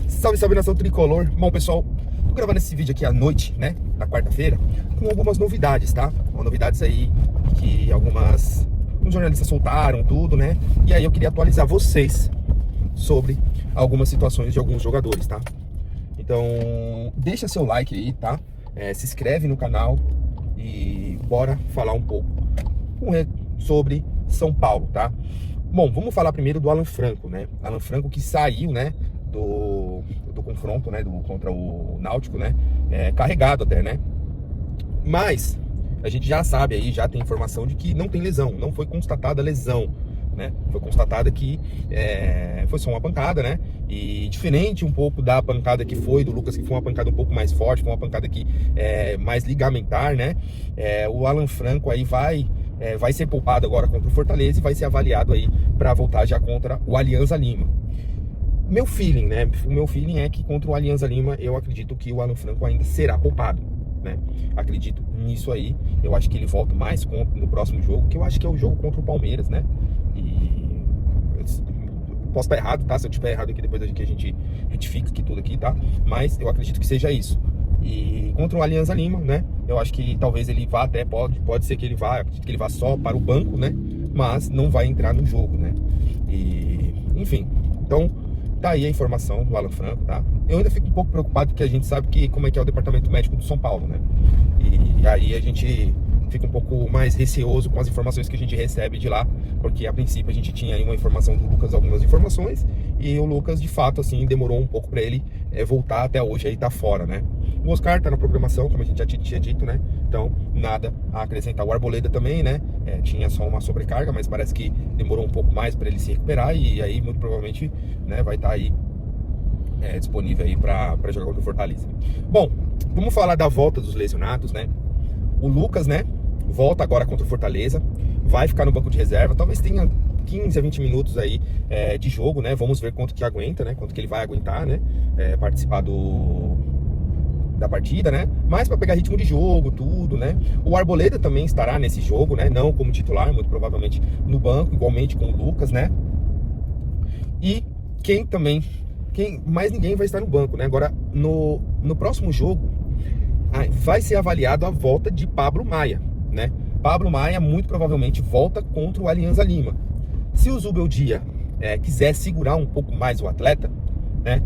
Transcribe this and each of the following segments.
Salve, salve, nação tricolor. Bom, pessoal, tô gravando esse vídeo aqui à noite, né, na quarta-feira, com algumas novidades, tá? Novidades aí que alguns jornalistas soltaram, tudo, né? E aí eu queria atualizar vocês sobre algumas situações de alguns jogadores, tá? Então, deixa seu like aí, tá? Se inscreve no canal e bora falar um pouco sobre São Paulo, tá? Bom, vamos falar primeiro do Alan Franco, né? Alan Franco que saiu, né, do confronto, né, contra o Náutico, né, carregado até, né? Mas a gente já sabe aí, já tem informação de que não tem lesão, não foi constatada lesão, né? Foi constatada que foi só uma pancada, né? E diferente um pouco da pancada que foi do Lucas, que foi uma pancada um pouco mais forte, foi uma pancada que mais ligamentar, né? O Alan Franco aí vai ser poupado agora contra o Fortaleza e vai ser avaliado aí para voltar já contra o Alianza Lima. Meu feeling, né? O meu feeling é que contra o Alianza Lima eu acredito que o Alan Franco ainda será poupado, né? Acredito nisso aí. Eu acho que ele volta mais no próximo jogo, que eu acho que é o jogo contra o Palmeiras, né? E posso estar errado, tá? Se eu estiver errado aqui, depois que a gente retifica aqui tudo aqui, tá? Mas eu acredito que seja isso. E contra o Alianza Lima, né? Eu acho que talvez ele vá até, pode ser que ele vá, acredito que ele vá só para o banco, né? Mas não vai entrar no jogo, né? E, enfim, então tá aí a informação do Alan Franco, tá? Eu ainda fico um pouco preocupado porque a gente sabe como é que é o departamento médico do São Paulo, né? E aí a gente fica um pouco mais receoso com as informações que a gente recebe de lá, porque a princípio a gente tinha aí uma informação do Lucas, algumas informações, e o Lucas de fato, assim, demorou um pouco pra ele voltar até hoje, aí tá fora, né? O Oscar tá na programação, como a gente já tinha dito, né? Então, nada a acrescentar. O Arboleda também, né? Tinha só uma sobrecarga, mas parece que demorou um pouco mais para ele se recuperar e aí, muito provavelmente, né, vai estar aí disponível aí para jogar contra o Fortaleza. Bom, vamos falar da volta dos lesionados, né? O Lucas, né, volta agora contra o Fortaleza, vai ficar no banco de reserva, talvez tenha 15 a 20 minutos aí de jogo, né? Vamos ver quanto que aguenta, né? Quanto que ele vai aguentar, né? Participar da partida, né? Mas para pegar ritmo de jogo, tudo, né? O Arboleda também estará nesse jogo, né? Não como titular, muito provavelmente no banco, igualmente com o Lucas, né? E mais ninguém vai estar no banco, né? Agora, no próximo jogo, vai ser avaliado a volta de Pablo Maia, né? Pablo Maia muito provavelmente volta contra o Alianza Lima. Se o Zubeldia quiser segurar um pouco mais o atleta, né?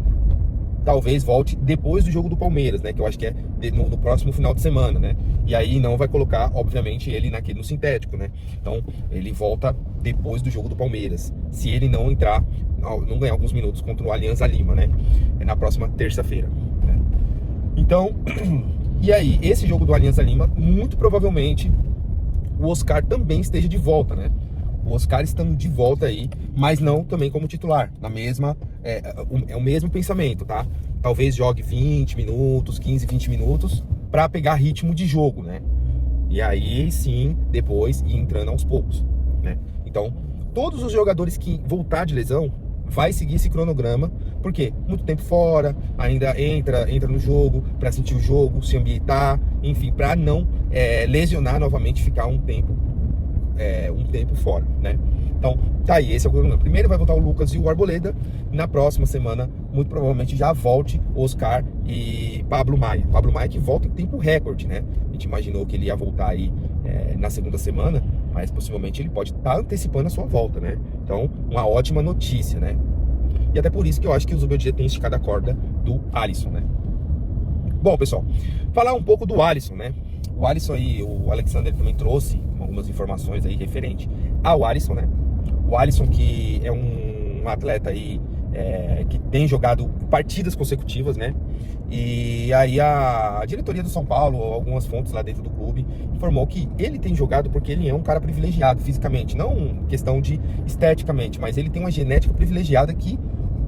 Talvez volte depois do jogo do Palmeiras, né? Que eu acho que é no próximo final de semana, né? E aí não vai colocar, obviamente, ele no sintético, né? Então, ele volta depois do jogo do Palmeiras. Se ele não entrar, não ganhar alguns minutos contra o Alianza Lima, né? Na próxima terça-feira, né? Então, e aí, esse jogo do Alianza Lima, muito provavelmente, o Oscar também esteja de volta, né? O Oscar estando de volta aí, mas não também como titular, é o mesmo pensamento, tá? Talvez jogue 20 minutos, 15, 20 minutos para pegar ritmo de jogo, né? E aí sim, depois ir entrando aos poucos, né? Então, todos os jogadores que voltar de lesão vai seguir esse cronograma, porque muito tempo fora, ainda entra no jogo para sentir o jogo, se ambientar, enfim, para não lesionar novamente, ficar um tempo fora, né? Então, tá aí, esse é o cronograma. Primeiro vai voltar o Lucas e o Arboleda. Na próxima semana, muito provavelmente já volte Oscar e Pablo Maia. Pablo Maia que volta em tempo recorde, né? A gente imaginou que ele ia voltar aí na segunda semana, mas possivelmente ele pode estar antecipando a sua volta, né? Então, uma ótima notícia, né? E até por isso que eu acho que o Zubeldia tem esticado a corda do Alisson, né? Bom, pessoal, falar um pouco do Alisson, né? O Alisson aí, o Alexander também trouxe algumas informações aí referente ao Alisson, né? O Alisson que é um atleta aí que tem jogado partidas consecutivas, né? E aí a diretoria do São Paulo, algumas fontes lá dentro do clube, informou que ele tem jogado porque ele é um cara privilegiado fisicamente, não questão de esteticamente, mas ele tem uma genética privilegiada que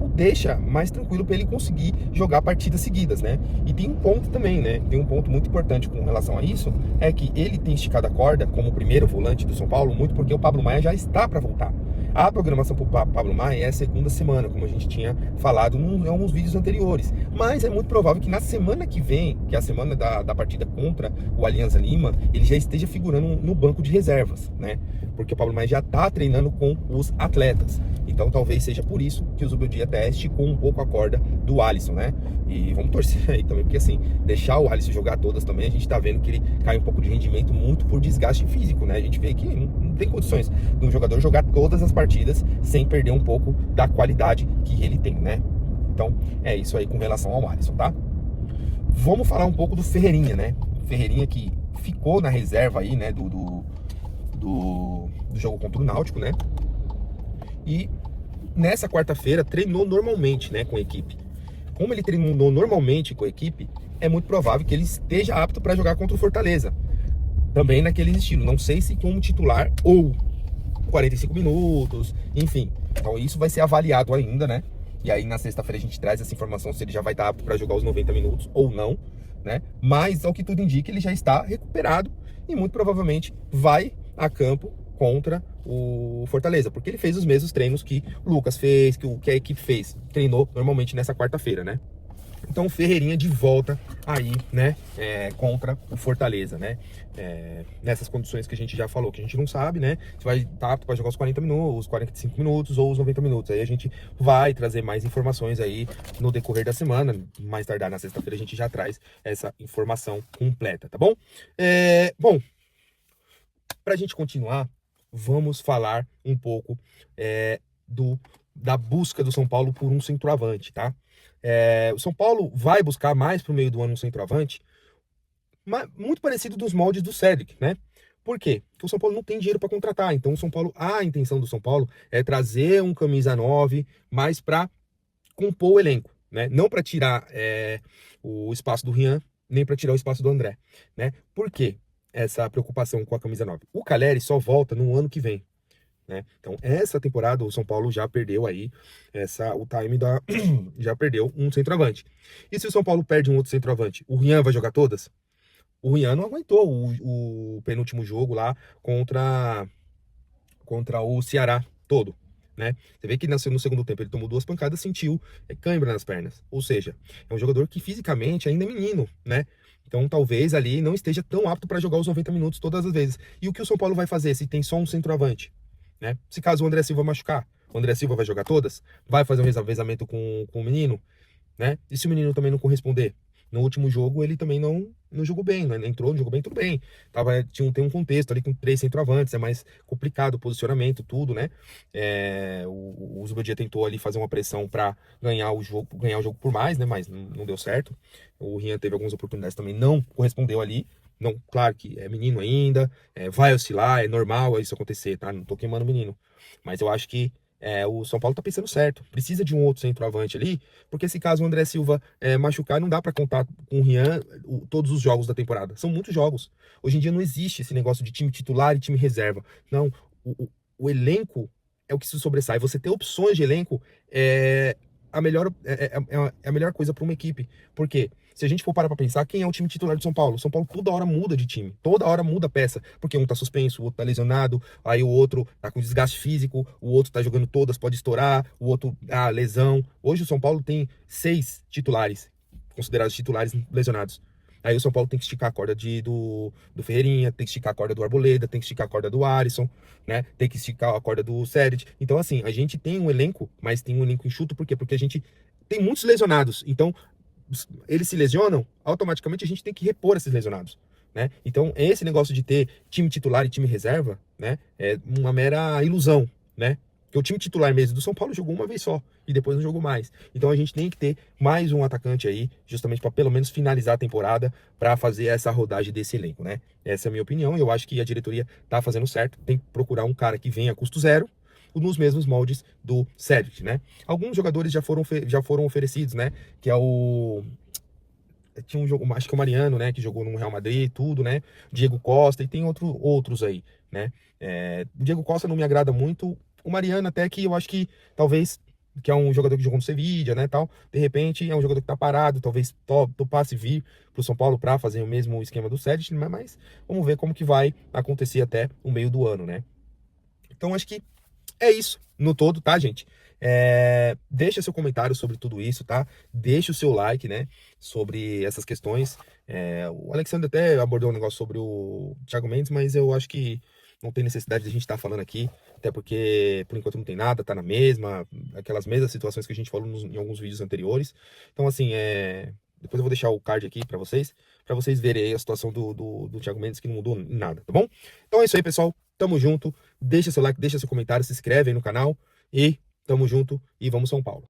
o deixa mais tranquilo para ele conseguir jogar partidas seguidas, né? E tem um ponto também, né? Tem um ponto muito importante com relação a isso, é que ele tem esticado a corda como primeiro volante do São Paulo, muito porque o Pablo Maia já está para voltar. A programação para o Pablo Maia é a segunda semana, como a gente tinha falado em alguns vídeos anteriores. Mas é muito provável que na semana que vem, que é a semana da partida contra o Alianza Lima, ele já esteja figurando no banco de reservas, né? Porque o Pablo Maia já está treinando com os atletas. Então talvez seja por isso que o Zubeldia até esticou um pouco a corda do Alisson, né? E vamos torcer aí também, porque assim, deixar o Alisson jogar todas também, a gente tá vendo que ele cai um pouco de rendimento muito por desgaste físico, né? A gente vê que não tem condições de um jogador jogar todas as partidas sem perder um pouco da qualidade que ele tem, né? Então é isso aí com relação ao Alisson, tá? Vamos falar um pouco do Ferreirinha, né? Ferreirinha que ficou na reserva aí, né, do jogo contra o Náutico, né? E nessa quarta-feira treinou normalmente, né, com a equipe. Como ele treinou normalmente com a equipe, é muito provável que ele esteja apto para jogar contra o Fortaleza. Também naquele estilo, não sei se como titular ou 45 minutos, enfim. Então isso vai ser avaliado ainda, né? E aí na sexta-feira a gente traz essa informação se ele já vai estar apto para jogar os 90 minutos ou não, né? Mas ao que tudo indica, ele já está recuperado e muito provavelmente vai a campo contra o Fortaleza, porque ele fez os mesmos treinos que o Lucas fez, que a equipe fez, treinou normalmente nessa quarta-feira, né? Então o Ferreirinha de volta aí, né, contra o Fortaleza, né, nessas condições que a gente já falou, que a gente não sabe, né, se vai estar apto para jogar os 40 minutos, os 45 minutos ou os 90 minutos, aí a gente vai trazer mais informações aí no decorrer da semana, mais tardar na sexta-feira a gente já traz essa informação completa, tá bom? Bom, pra gente continuar, vamos falar um pouco da busca do São Paulo por um centroavante, tá? O São Paulo vai buscar mais pro meio do ano um centroavante, mas muito parecido dos moldes do Cedric, né? Por quê? Porque o São Paulo não tem dinheiro para contratar. Então, a intenção do São Paulo é trazer um camisa 9 mais para compor o elenco, né? Não para tirar o espaço do Rian, nem para tirar o espaço do André, né? Por quê? Essa preocupação com a camisa 9. O Calleri só volta no ano que vem, né? Então, essa temporada o São Paulo já perdeu aí o time já perdeu um centroavante. E se o São Paulo perde um outro centroavante, o Rian vai jogar todas? O Rian não aguentou o penúltimo jogo lá contra o Ceará todo, né? Você vê que no segundo tempo ele tomou 2 pancadas, sentiu cãibra nas pernas. Ou seja, é um jogador que fisicamente ainda é menino, né? Então talvez ali não esteja tão apto para jogar os 90 minutos todas as vezes. E o que o São Paulo vai fazer se tem só um centroavante, né? Se caso o André Silva machucar, o André Silva vai jogar todas? Vai fazer um revezamento com o menino, né? E se o menino também não corresponder? No último jogo ele também não jogou bem, né? Entrou, não jogou bem, tudo bem. Tem um contexto ali com 3 centroavantes, é mais complicado o posicionamento, tudo, né? O Zubeldia tentou ali fazer uma pressão para ganhar o jogo por mais, né? Mas não deu certo. O Rian teve algumas oportunidades também, não correspondeu ali. Não, claro que é menino ainda, vai oscilar, é normal isso acontecer, tá? Não tô queimando o menino. Mas eu acho que o São Paulo tá pensando certo. Precisa de um outro centroavante ali, porque se caso o André Silva machucar, não dá para contar com o Rian todos os jogos da temporada. São muitos jogos. Hoje em dia não existe esse negócio de time titular e time reserva. Não, o elenco é o que se sobressai. Você ter opções de elenco é a melhor coisa para uma equipe. Por quê? Se a gente for parar pra pensar, quem é o time titular do São Paulo? O São Paulo toda hora muda de time, toda hora muda peça, porque um tá suspenso, o outro tá lesionado, aí o outro tá com desgaste físico, o outro tá jogando todas, pode estourar, o outro, lesão. Hoje o São Paulo tem 6 titulares, considerados titulares lesionados. Aí o São Paulo tem que esticar a corda do Ferreirinha, tem que esticar a corda do Arboleda, tem que esticar a corda do Alisson, né? Tem que esticar a corda do Cedric. Então, assim, a gente tem um elenco, mas tem um elenco enxuto, por quê? Porque a gente tem muitos lesionados. Então, eles se lesionam, automaticamente a gente tem que repor esses lesionados, né? Então, esse negócio de ter time titular e time reserva, né, é uma mera ilusão, né? Porque o time titular mesmo do São Paulo jogou uma vez só e depois não jogou mais. Então a gente tem que ter mais um atacante aí, justamente para pelo menos finalizar a temporada, para fazer essa rodagem desse elenco, né? Essa é a minha opinião e eu acho que a diretoria tá fazendo certo. Tem que procurar um cara que venha a custo zero, nos mesmos moldes do Cedric, né? Alguns jogadores já foram oferecidos, né? Que é tinha um jogo, acho que é o Mariano, né? Que jogou no Real Madrid, tudo, né? Diego Costa e tem outros aí, né? O Diego Costa não me agrada muito. O Mariano até que eu acho que talvez, que é um jogador que jogou no Sevilla, né, tal, de repente é um jogador que tá parado, talvez topasse vir pro São Paulo para fazer o mesmo esquema do Cedric, mas vamos ver como que vai acontecer até o meio do ano, né? Então acho que é isso. no todo, tá, gente? Deixa seu comentário sobre tudo isso, tá? Deixa o seu like, né? Sobre essas questões. O Alexandre até abordou um negócio sobre o Thiago Mendes, mas eu acho que não tem necessidade de a gente estar falando aqui, até porque por enquanto não tem nada, tá na mesma, aquelas mesmas situações que a gente falou em alguns vídeos anteriores. Então, assim, depois eu vou deixar o card aqui pra vocês verem aí a situação do Thiago Mendes, que não mudou em nada, tá bom? Então é isso aí, pessoal. Tamo junto. Deixa seu like, deixa seu comentário, se inscreve aí no canal e tamo junto e vamos São Paulo.